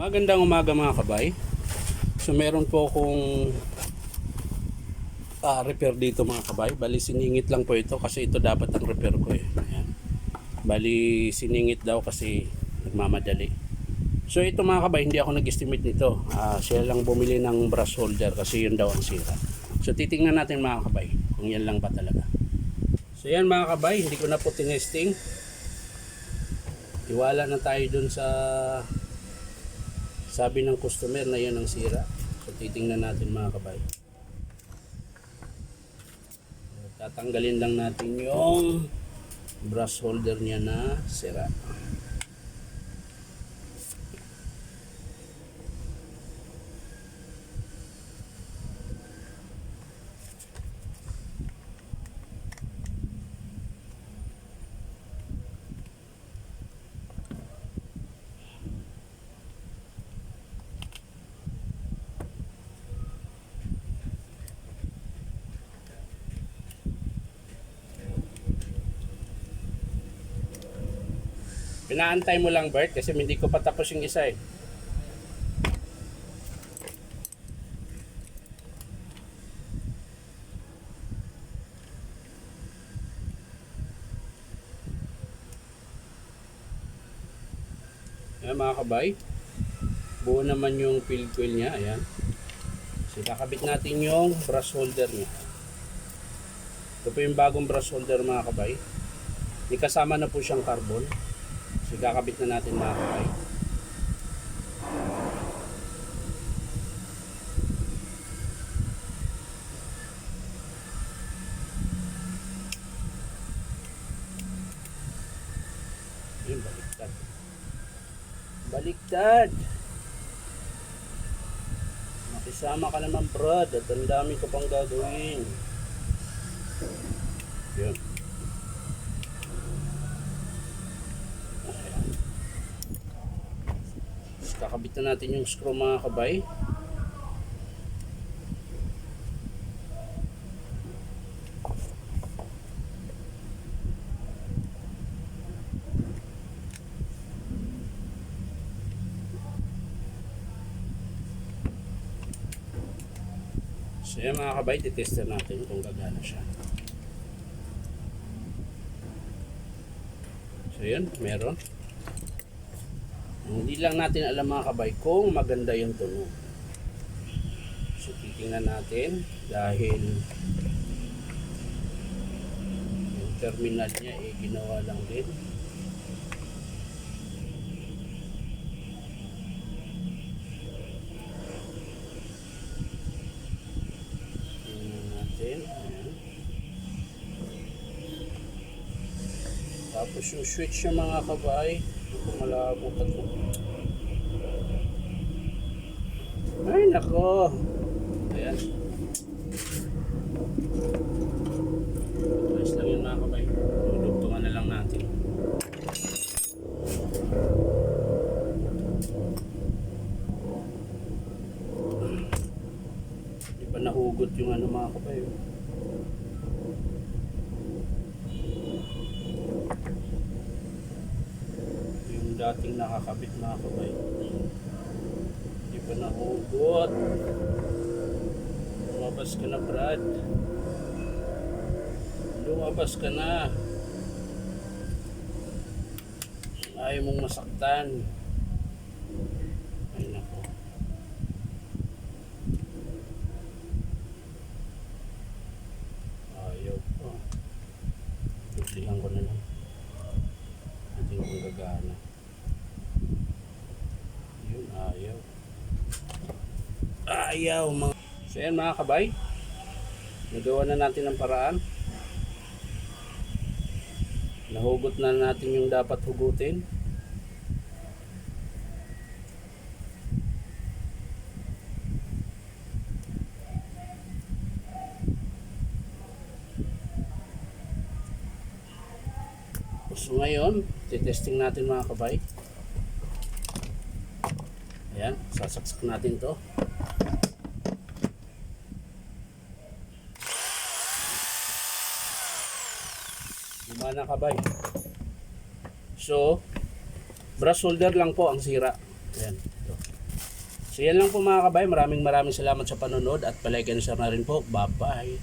Magandang umaga mga kabay. So meron po akong repair dito mga kabay. Bali siningit lang po ito kasi ito dapat ang repair ko eh. Ayan. Bali siningit daw kasi nagmamadali. So ito mga kabay, hindi ako nag-estimate nito. Siya lang bumili ng brush holder kasi yun daw ang sira. So titingnan natin mga kabay kung yan lang ba talaga. So yan mga kabay, hindi ko na po tinesting. Iwala na tayo dun sa sabi ng customer na yun ang sira. So titingnan natin mga kabay. Tatanggalin lang natin yung brush holder niya na sira. Pinaantay mo lang Bert kasi hindi ko pa tapos yung isa eh. Ayan mga kabay. Buo naman yung field coil niya. Ayan. So kakabit natin yung brush holder niya. Ito po yung bagong brush holder mga kabay. May kasama na po siyang carbon. So kakabit na natin mga kabay. Ayun, baliktad. Baliktad! Makisama ka naman brad at ang dami ko pang gagawin. Yun. Kakabit na natin yung screw mga kabay. So yan mga kabay, titester natin kung gagana siya. So yun, meron. Hindi lang natin alam mga kabay kung maganda yung tunog. So titingnan natin dahil yung terminal niya ginawa lang din. Tingnan natin. Ayan. Tapos yung switch yung mga kabay, malabo pa ito. Ay nako. Ayan. Ayos lang yun mga kabay. Dudugtungan na lang natin. Di pa nahugot yung ano mga kabay. Yung dating nakakabit mga kabay. Di pa nahugot. Lumabas ka na Brad. Lumabas ka na. Ayaw mong masaktan. Ay nako. Ayaw ko. Tuplihan ko na lang. Natin kung gagana. Yun, ayaw. Ayaw mga. So yan mga kabay. Nagawa na natin ang paraan. Nahugot na natin yung dapat hugutin. So ngayon, titesting natin mga kabay. Ayan, sasaksak natin to. Gumana kabay. So, brush holder lang po ang sira. Ayan. Ito. So yan lang po mga kabay. Maraming salamat sa panonood at palike and share na rin po. Bye-bye.